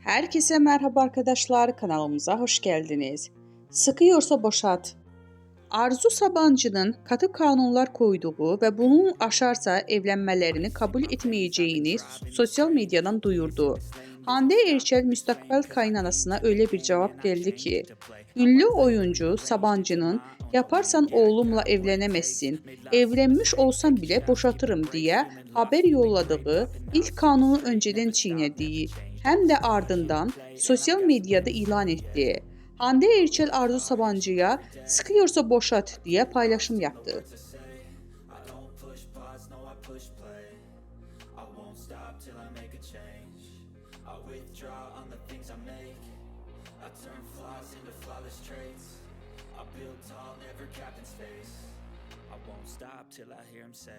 Herkese merhaba arkadaşlar, kanalımıza hoş geldiniz. Sıkıyorsa boşalt. Arzu Sabancı'nın katı kanunlar koyduğu ve bunun aşarsa evlenmelerini kabul etmeyeceğini sosyal medyadan duyurdu. Hande Erçel müstakbel kaynanasına öyle bir cevap geldi ki, ünlü oyuncu Sabancı'nın yaparsan oğlumla evlenemezsin, evlenmiş olsam bile boşatırım diye haber yolladığı ilk kanunu önceden çiğnediği hem de ardından sosyal medyada ilan etti. Hande Erçel Arzu Sabancı'ya sıkıyorsa boşat diye paylaşım yaptı. Stop till I hear him say